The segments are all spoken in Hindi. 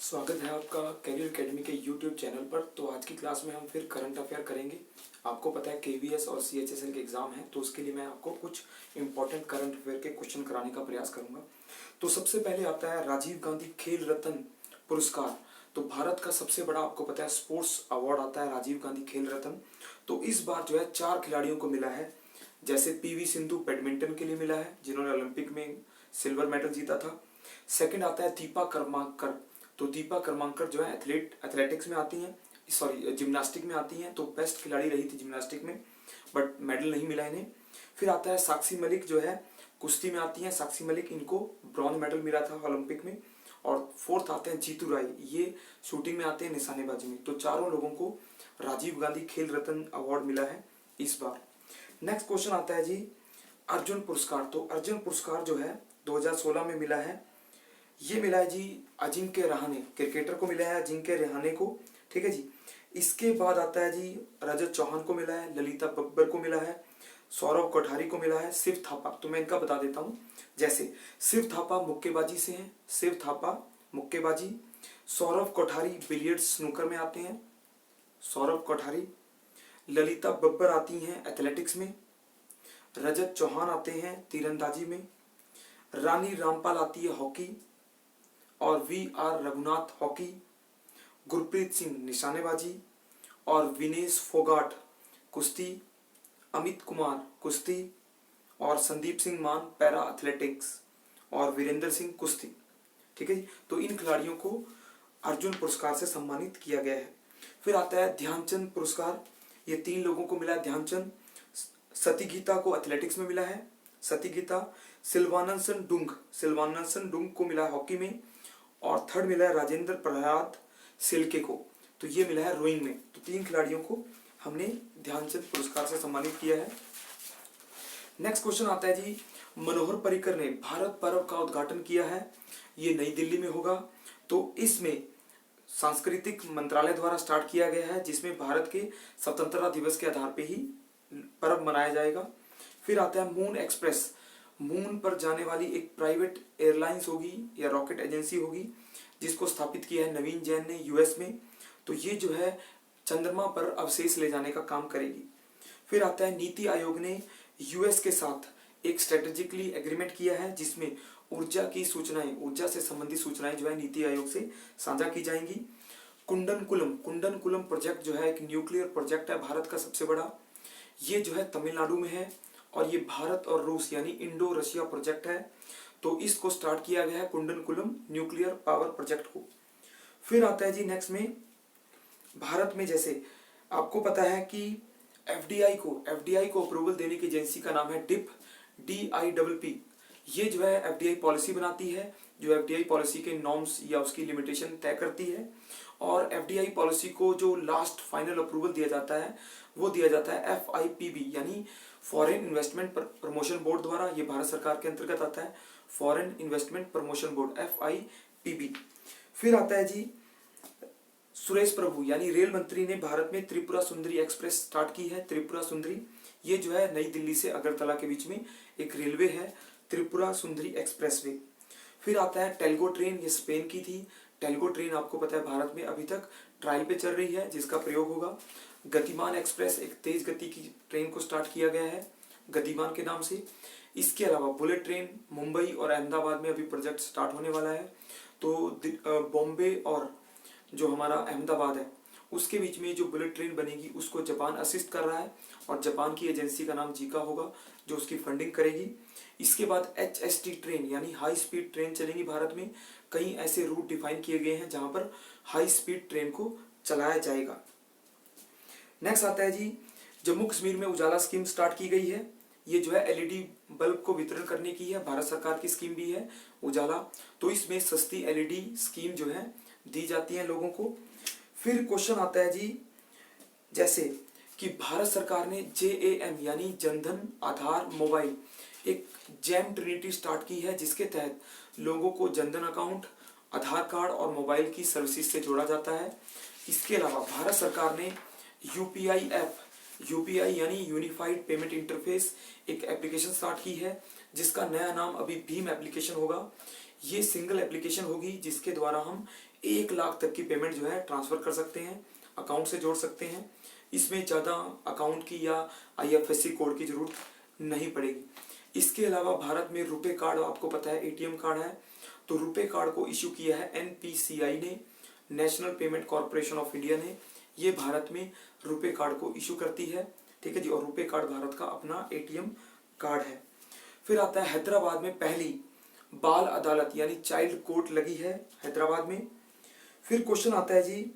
स्वागत है आपका कैरियर एकेडमी के यूट्यूब चैनल पर। तो आज की क्लास में हम फिर करंट अफेयर करेंगे। आपको पता है केवीएस और सीएचएसएल के एग्जाम है, तो उसके लिए मैं आपको कुछ इंपॉर्टेंट करंट अफेयर के क्वेश्चन कराने का प्रयास करूंगा। तो सबसे पहले आता है राजीव गांधी खेल रत्न पुरस्कार। तो भारत का सबसे बड़ा आपको पता है स्पोर्ट्स अवार्ड आता है राजीव गांधी खेल रत्न। तो इस बार जो है 4 खिलाड़ियों को मिला है। जैसे पीवी सिंधु बैडमिंटन के लिए मिला है, जिन्होंने ओलंपिक में सिल्वर मेडल जीता था। सेकंड आता है दीपा कर्माकर। तो दीपा कर्माकर जो है एथलेटिक्स में आती हैं, सॉरी जिम्नास्टिक में आती हैं। तो बेस्ट खिलाड़ी रही थी जिम्नास्टिक में, बट मेडल नहीं मिला इन्हें। फिर आता है साक्षी मलिक, जो है कुश्ती में आती हैं साक्षी मलिक, इनको ब्रॉन्ज मेडल मिला था ओलंपिक में। और फोर्थ आते हैं जीतू राय, ये शूटिंग में आते हैं, निशानेबाजी में। तो चारों लोगों को राजीव गांधी खेल रत्न अवार्ड मिला है इस बार। नेक्स्ट क्वेश्चन आता है जी अर्जुन पुरस्कार। तो अर्जुन पुरस्कार जो है 2016 में मिला है। ये मिला है जी अजिंक्य रहाणे, क्रिकेटर को मिला है अजिंक्य रहाणे को, ठीक है जी। इसके बाद आता है जी रजत चौहान को मिला है, ललिता बब्बर को मिला है, सौरव कोठारी को मिला है, शिव थापा। तो मैं इनका बता देता हूँ। जैसे शिव थापा मुक्केबाजी से हैं, शिव थापा मुक्केबाजी। सौरव कोठारी बिलियर्ड्स स्नूकर में आते हैं, सौरव कोठारी। ललिता बब्बर आती हैं एथलेटिक्स में। रजत चौहान आते हैं तीरंदाजी में। रानी रामपाल आती है हॉकी, और V R Raghunath hockey. Gurpreet Singh निशानेबाजी, और विनेश फोगाट कुश्ती। अमित कुमार कुश्ती, और संदीप सिंह मान पैरा एथलेटिक्स, और वीरेंद्र सिंह कुश्ती, ठीक है जी। तो इन खिलाड़ियों को अर्जुन पुरस्कार से सम्मानित किया गया है। फिर आता है ध्यानचंद पुरस्कार। ये 3 लोगों को मिला है ध्यानचंद। सती गीता को एथलेटिक्स में मिला है, सती गीता। सिल्वानंदसन डुंग को मिला है हॉकी में। और थर्ड मिला है राजेंद्र प्रसाद सिल्के को, तो ये मिला है रोइंग में। तो 3 खिलाड़ियों को हमने ध्यानचंद पुरस्कार से सम्मानित किया है। नेक्स्ट क्वेश्चन आता है जी मनोहर पर्रिकर ने भारत पर्व का उद्घाटन किया है। ये नई दिल्ली में होगा। तो इसमें सांस्कृतिक मंत्रालय द्वारा स्टार्ट किया गया है, जिसमें भारत के स्वतंत्रता दिवस के आधार पे ही पर्व मनाया जाएगा। फिर आता है मून एक्सप्रेस। मून पर जाने वाली एक प्राइवेट एयरलाइंस होगी या रॉकेट एजेंसी होगी, जिसको स्थापित किया है नवीन जैन ने यूएस में। तो ये जो है चंद्रमा पर अवशेष ले जाने का काम करेगी। फिर आता है नीति आयोग ने यूएस के साथ एक स्ट्रेटेजिकली एग्रीमेंट किया है, जिसमें ऊर्जा से संबंधित सूचनाएं जो है नीति आयोग से साझा की जाएंगी। कुंडनकुलम प्रोजेक्ट जो है एक न्यूक्लियर प्रोजेक्ट है भारत का सबसे बड़ा। ये जो है तमिलनाडु में है, और ये भारत और रूस यानी इंडो रशिया प्रोजेक्ट है। तो इसको स्टार्ट किया गया है कुंडनकुलम न्यूक्लियर पावर प्रोजेक्ट को। फिर आता है जी नेक्स्ट में भारत में, जैसे आपको पता है कि एफडीआई को अप्रूवल देने की एजेंसी का नाम है DIPP। ये जो है एफडीआई पॉलिसी बनाती है, जो एफडीआई पॉलिसी के नॉर्म्स या उसकी लिमिटेशन तय करती है। और एफडीआई पॉलिसी को जो लास्ट फाइनल अप्रूवल दिया जाता है, वो दिया जाता है FIPB यानी फॉरेन इन्वेस्टमेंट प्रमोशन बोर्ड द्वारा। ये भारत सरकार के अंतर्गत आता है, foreign investment promotion board FIPB। फिर आता है जी सुरेश प्रभु यानी रेल मंत्री ने भारत में त्रिपुरा सुंदरी एक्सप्रेस स्टार्ट की है। त्रिपुरा सुंदरी ये जो है नई दिल्ली से अगरतला के बीच में एक रेलवे है, त्रिपुरा सुंदरी एक्सप्रेसवे। फिर आता है टेल्गो ट्रेन, ये स्पेन की थी। टेल्गो ट्रेन आपको पता है भारत में अभी तक ट्रायल पे चल रही है, जिसका प्रयोग होगा। गतिमान एक्सप्रेस एक तेज गति की ट्रेन को स्टार्ट किया गया है गतिमान के नाम से। इसके अलावा बुलेट ट्रेन मुंबई और अहमदाबाद में अभी प्रोजेक्ट स्टार्ट होने वाला है। तो बॉम्बे और जो हमारा अहमदाबाद है उसके बीच में जो बुलेट ट्रेन बनेगी उसको जापान असिस्ट कर रहा है, और जापान की एजेंसी का नाम जीका होगा जो उसकी फंडिंग करेगी। इसके बाद HST ट्रेन यानी हाई स्पीड ट्रेन चलेंगी भारत में। कई ऐसे रूट डिफाइन किए गए हैं जहां पर हाई स्पीड ट्रेन को चलाया जाएगा। नेक्स्ट आता है जी जम्मू कश्मीर में उजाला स्कीम स्टार्ट की गई है। ये जो है LED बल्ब को वितरण करने की है, भारत सरकार की स्कीम भी है उजाला। तो इसमें सस्ती LED स्कीम जो है दी जाती है लोगों को। फिर क्वेश्चन आता है जी जैसे कि भारत सरकार ने JAM यानी जनधन आधार मोबाइल एक जैम ट्रिनिटी स्टार्ट की है, जिसके तहत लोगों को जनधन अकाउंट, आधार कार्ड और मोबाइल की सर्विसेज से जोड़ा जाता है। इसके अलावा भारत सरकार ने UPI ऐप, UPI यानी यूनिफाइड पेमेंट इंटरफेस एक एप्लीकेशन स्टार्ट की है, जिसका नया नाम अभी भीम एप्लीकेशन होगा। ये सिंगल एप्लीकेशन होगी जिसके द्वारा हम 1 लाख तक की पेमेंट जो है ट्रांसफर कर सकते हैं, अकाउंट से जोड़ सकते हैं। इसमें ज़्यादा अकाउंट की या IFSC कोड की जरूरत नहीं पड़ेगी। इसके अलावा भारत में रुपे कार्ड, आपको पता है ATM कार्ड है, तो रुपे कार्ड को इशू किया है NPCI ने, national payment corporation of India ने। ये भारत में रुपे कार्ड को इशू करती है, ठीक है जी। और रुपे कार्ड भारत का अपना ATM कार्ड है। फिर आता है हैदराबाद में पहली बाल अदालत यानी चाइल्ड कोर्ट लगी है हैदराबाद में। फिर क्वेश्चन आता है जी,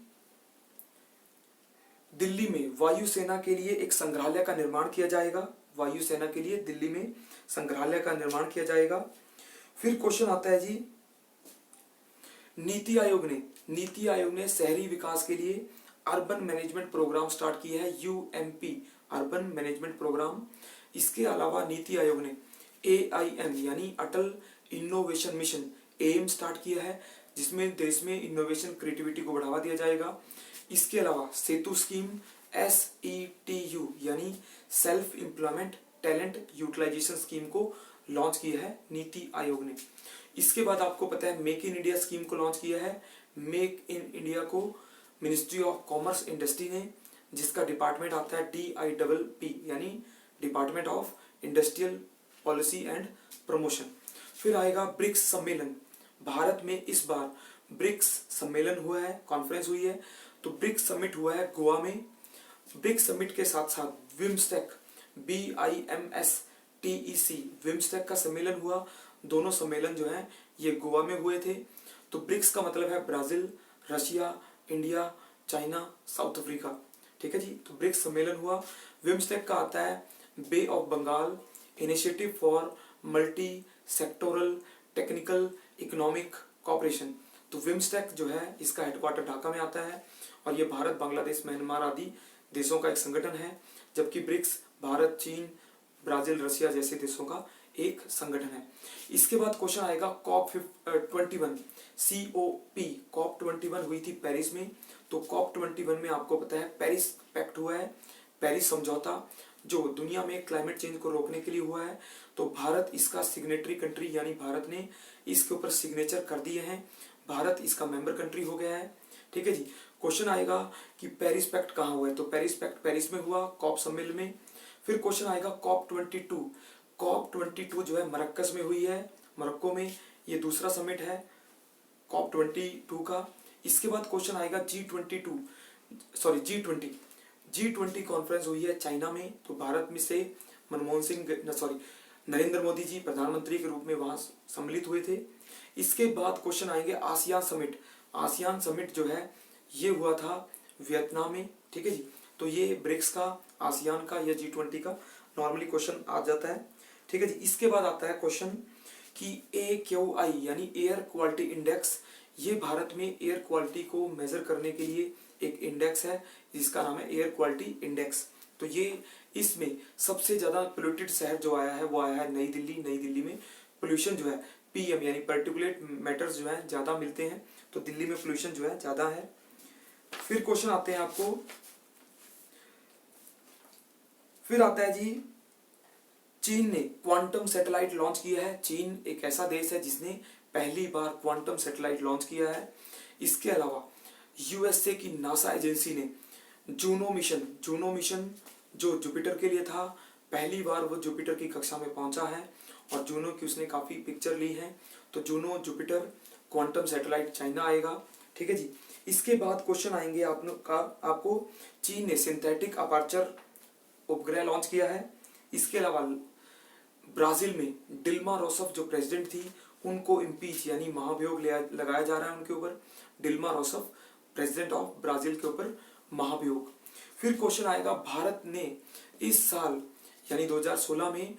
दिल्ली में वायुसेना के लिए एक संग्रहालय का निर्माण किया जाएगा। वायुसेना के लिए दिल्ली में संग्रहालय का निर्माण किया जाएगा। फिर क्वेश्चन आता है जी, नीति आयोग ने शहरी विकास के लिए अर्बन मैनेजमेंट प्रोग्राम स्टार्ट किया है, UMP अर्बन मैनेजमेंट प्रोग्राम। इसके अलावा नीति आयोग ने AIM यानी अटल इनोवेशन मिशन AIM स्टार्ट किया है, जिसमें देश में इनोवेशन क्रिएटिविटी को बढ़ावा दिया जाएगा। इसके अलावा सेतु स्कीम SETU यानी self employment talent utilisation scheme को लॉन्च किया है नीति आयोग ने। इसके बाद आपको पता है मेक इन इंडिया स्कीम को लॉन्च किया है। मेक इन इंडिया को मिनिस्ट्री ऑफ कॉमर्स इंडस्ट्री ने, जिसका डिपार्टमेंट आता है DIPP यानी department of industrial policy and promotion. फिर आएगा ब्रिक्स सम्मेलन। भारत में इस बार ब्रिक्स सम्मेलन हुआ है, कॉन्फ्रेंस हुई है, तो ब्रिक्स समिट हुआ है गोवा में। ब्रिक्स समिट के साथ साथ विम्सटेक BIMSTEC विम्सटेक का सम्मेलन हुआ। दोनों सम्मेलन जो है ये गोवा में हुए थे। तो ब्रिक्स का मतलब है Brazil, Russia, India, China, south Africa, ठीक है जी। तो ब्रिक्स सम्मेलन हुआ। विम्सटेक का आता है bay of Bengal initiative for multi sectoral technical economic cooperation. तो विम्सटेक जो है इसका हेडक्वार्टर ढाका में आता है और ये भारत, बांग्लादेश, म्यांमार आदि देशों का एक संगठन है, जबकि ब्रिक्स भारत, चीन, ब्राजील, रशिया जैसे देशों का एक संगठन है। इसके बाद क्वेश्चन आएगा COP21 COP21 हुई थी पेरिस में। तो COP21 में आपको पता है पेरिस पैक्ट हुआ है, पेरिस समझौता, जो दुनिया में क्लाइमेट चेंज को रोकने के लिए हुआ है। तो भारत इसका सिग्नेटरी कंट्री यानी भारत ने इसके ऊपर सिग्नेचर कर दिए हैं, भारत इसका मेंबर कंट्री हो गया है, ठीक है जी। क्वेश्चन आएगा कि पेरिस पैक्ट कहाँ हुआ है, तो पेरिस पैक्ट पेरिस में हुआ, कॉप सम्मेलन में। फिर क्वेश्चन आएगा COP22 जो है मरक्कस में हुई है, मोरक्को में, ये दूसरा समिट है COP22 का। इसके बाद क्वेश्चन आएगा G20 कॉन्फ्रेंस हुई है चाइना में। तो भारत में से नरेंद्र मोदी जी प्रधानमंत्री के रूप में वहां सम्मिलित हुए थे। इसके बाद क्वेश्चन आएंगे आसियान समिट जो है ये हुआ था वियतनाम में, ठीक है जी। तो ये ब्रिक्स का, आसियान का या G20 का नॉर्मली क्वेश्चन आ जाता है, ठीक है जी। इसके बाद आता है क्वेश्चन कि AQI यानी एयर क्वालिटी इंडेक्स, ये भारत में एयर क्वालिटी को मेजर करने के लिए एक इंडेक्स है जिसका नाम है एयर क्वालिटी इंडेक्स। तो ये इसमें सबसे ज्यादा पोल्यूटेड शहर जो आया है वो आया है नई दिल्ली। नई दिल्ली में पोल्यूशन जो है PM यानी पार्टिकुलेट मैटर्स जो है ज्यादा मिलते हैं, तो दिल्ली में पोल्यूशन जो है ज्यादा है। फिर क्वेश्चन आते हैं आपको, फिर आता है जी, चीन ने क्वांटम सैटेलाइट लॉन्च किया है। चीन एक ऐसा देश है जिसने पहली बार क्वांटम सैटेलाइट लॉन्च किया है। इसके अलावा USA की नासा एजेंसी ने जूनो मिशन जो जुपिटर के लिए था, पहली बार वो जुपिटर की कक्षा में पहुंचा है और जूनो की उसने काफी पिक्चर ली है। तो Juno, Jupiter, quantum satellite China आएगा, ठीक है जी। इसके बाद क्वेश्चन आएंगे आपको चीन ने सिंथेटिक अपर्चर उपग्रह लॉन्च किया है। इसके अलावा ब्राजील में डिल्मा रोसफ जो प्रेसिडेंट थी उनको इम्पीच यानी महाभियोग लगाया जा रहा है उनके ऊपर। डिल्मा रोसफ प्रेसिडेंट ऑफ ब्राजील के ऊपर महाभियोग। फिर क्वेश्चन आएगा, भारत ने इस साल यानी 2016 में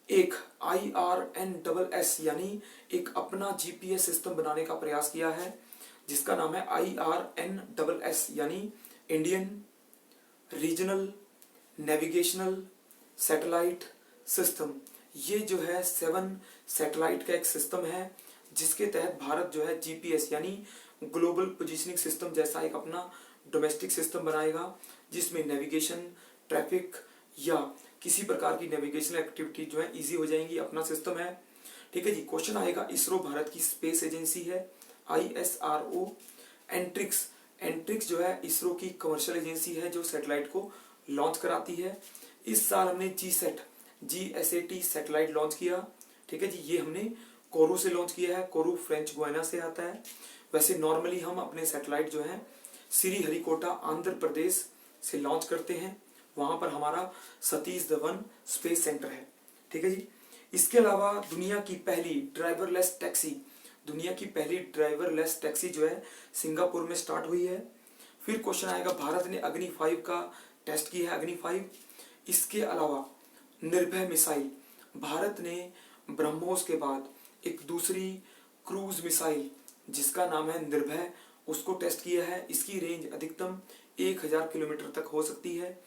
एक IRNSS यानी एक अपना GPS सिस्टम बनाने का प्रयास किया है, जिसका नाम है IRNSS यानी Indian regional navigational satellite system. ये जो है 7 सैटेलाइट का एक सिस्टम है जिसके तहत भारत जो है GPS यानी ग्लोबल पोजीशनिंग सिस्टम जैसा एक अपना डोमेस्टिक सिस्टम बनाएगा, जिसमें नेविगेशन, ट्रैफिक या किसी प्रकार की नेविगेशनल एक्टिविटी जो है इजी हो जाएंगी, अपना सिस्टम है, ठीक है जी। क्वेश्चन आएगा, इसरो भारत की स्पेस एजेंसी है, ISRO एंट्रिक्स, एंट्रिक्स जो है इसरो की कमर्शियल एजेंसी है जो सैटेलाइट को लॉन्च कराती है। इस साल हमने GSAT सैटेलाइट लॉन्च किया, ठीक है जी। ये हमने कोरू से लॉन्च किया है, कोरू फ्रेंच गुयाना से आता है। वैसे नॉर्मली हम अपने सैटेलाइट जो है श्रीहरिकोटा आंध्र प्रदेश से लॉन्च करते हैं, वहां पर हमारा सतीश धवन स्पेस सेंटर है, ठीक है जी। इसके अलावा दुनिया की पहली ड्राइवरलेस टैक्सी जो है सिंगापुर में स्टार्ट हुई है। फिर क्वेश्चन आएगा, भारत ने अग्नि 5 का टेस्ट किया है, अग्नि 5। इसके अलावा निर्भय मिसाइल, भारत ने ब्रह्मोस के बाद एक दूसरी क्रूज मिसाइल जिसका नाम है निर्भय, उसको टेस्ट किया है। इसकी रेंज अधिकतम 1000 किलोमीटर तक हो सकती है।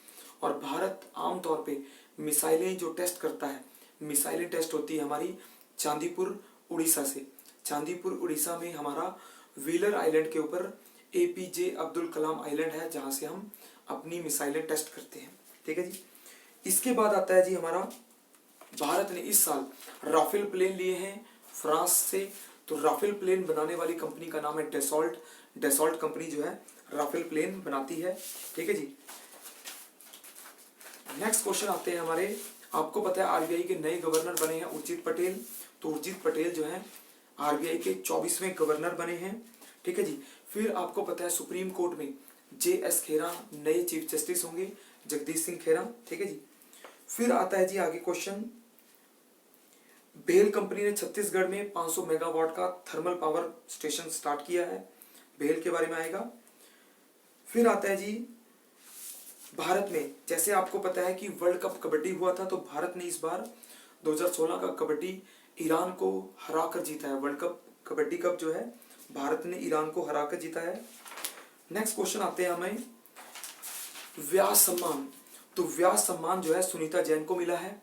और भारत आमतौर पे मिसाइलें जो टेस्ट करता है, मिसाइलें टेस्ट होती है हमारी चांदीपुर उड़ीसा से। चांदीपुर उड़ीसा में हमारा व्हीलर आइलैंड के ऊपर APJ अब्दुल कलाम आइलैंड है, जहां से हम अपनी मिसाइलें टेस्ट करते हैं, ठीक है जी। इसके बाद आता है जी हमारा, भारत ने इस साल राफेल प्लेन लिए हैं फ्रांस से। तो राफेल प्लेन बनाने वाली कंपनी का नाम है डेसॉल्ट। डेसॉल्ट कंपनी जो है राफेल प्लेन बनाती है, ठीक है जी। नेक्स्ट क्वेश्चन आते हैं हमारे, आपको पता है RBI के नए गवर्नर बने हैं उर्जित पटेल। तो उर्जित पटेल जो है RBI के 24वें गवर्नर बने हैं, ठीक है जी। फिर आपको पता है सुप्रीम कोर्ट में JS खेरा नए चीफ जस्टिस होंगे, जगदीश सिंह खेरा, ठीक है जी। फिर आता है जी आगे क्वेश्चन, भेल कंपनी ने छत्तीसगढ़ में 500 मेगावाट का थर्मल पावर स्टेशन स्टार्ट किया है, भेल के बारे में आएगा। फिर आता है जी, भारत में जैसे आपको पता है कि वर्ल्ड कप कबड्डी हुआ था, तो भारत ने इस बार 2016 का कबड्डी ईरान को हरा कर जीता है। वर्ल्ड कप कबड्डी कप जो है भारत ने ईरान को हरा कर जीता है। नेक्स्ट क्वेश्चन आते हैं हमें, व्यास सम्मान। तो व्यास सम्मान जो है सुनीता जैन को मिला है,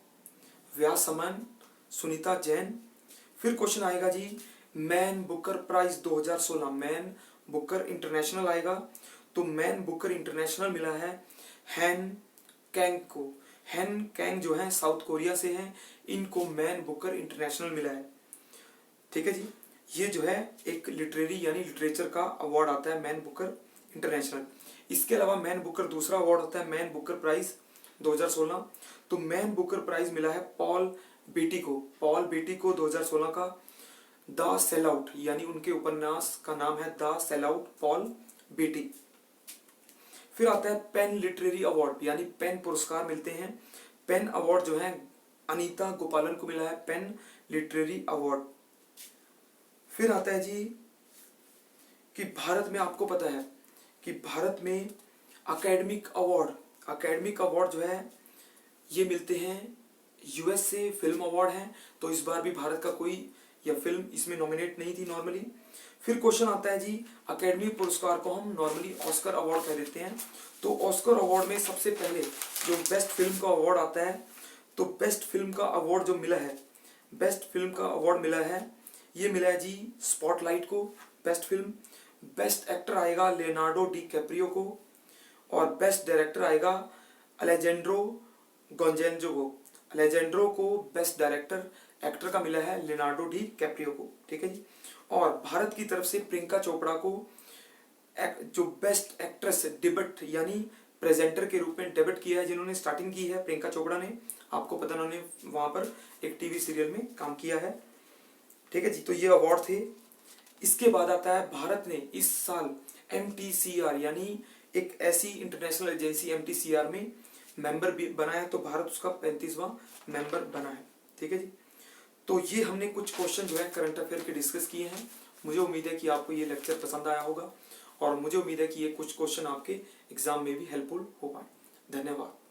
व्यास सम्मान सुनीता जैन। फिर क्वेश्चन आएगा जी, Man Booker prize 2016, Man Booker international आएगा। तो मैन बुकर इंटरनेशनल मिला है हैन कैंग को। हैन कैंग जो है साउथ कोरिया से हैं, इनको मैन बुकर इंटरनेशनल मिला है, ठीक है जी। ये जो है एक लिटरेरी यानी लिटरेचर का अवार्ड आता है मैन बुकर इंटरनेशनल। इसके अलावा मैन बुकर दूसरा अवार्ड होता है मैन बुकर प्राइज 2016। तो मैन बुकर प्राइज मिला है पॉल बेटी को। पॉल बेटी को 2016 का द सेल आउट, यानी उनके उपन्यास का नाम है द सेल आउट, पॉल बेटी। फिर आता है पेन लिटरेरी अवार्ड, यानी पेन पुरस्कार मिलते हैं। पेन अवार्ड जो है अनीता गोपालन को मिला है, पेन लिटरेरी अवार्ड। फिर आता है जी कि भारत में आपको पता है कि भारत में अकेडमिक अवार्ड जो है ये मिलते हैं US से, फिल्म अवार्ड है। तो इस बार भी भारत का कोई या फिल्म इसमें नॉमिनेट नहीं थी नॉर्मली। फिर क्वेश्चन आता है जी, अकेडमी पुरस्कार को हम नॉर्मली ऑस्कर अवार्ड कह देते हैं। तो ऑस्कर अवार्ड में सबसे पहले जो बेस्ट फिल्म का अवार्ड आता है, तो बेस्ट फिल्म का अवार्ड जो मिला है, बेस्ट फिल्म का अवार्ड मिला है, ये मिला है जी स्पॉटलाइट को बेस्ट फिल्म। बेस्ट एक्टर आएगा लियोनार्डो डी कैप्रियो को, और बेस्ट डायरेक्टर आएगा अलेजेंड्रो गोंजाल्वेज को। अलेजेंड्रो को बेस्ट डायरेक्टर एक्टर का मिला है लियोनार्डो डी कैप्रियो को, ठीक है जी। और भारत की तरफ से प्रियंका चोपड़ा को जो बेस्ट एक्ट्रेस डेब्यूट यानी प्रेजेंटर के रूप में डेब्यूट किया है, जिन्होंने स्टार्टिंग की है प्रियंका चोपड़ा ने, आपको पता उन्होंने वहां पर एक टीवी सीरियल में काम किया है, ठीक है जी। तो ये अवार्ड थे। इसके बाद आता है, भारत ने इस साल MTCR यानी एक ऐसी इंटरनेशनल एजेंसी MTCR में मेंबर भी बना है, तो भारत उसका 35वां मेंबर बना है, ठीक है जी। तो ये हमने कुछ क्वेश्चन जो है करंट अफेयर के डिस्कस किए हैं। मुझे उम्मीद है कि आपको ये लेक्चर पसंद आया होगा, और मुझे उम्मीद है कि ये कुछ क्वेश्चन आपके एग्जाम में भी हेल्पफुल हो पाए। धन्यवाद।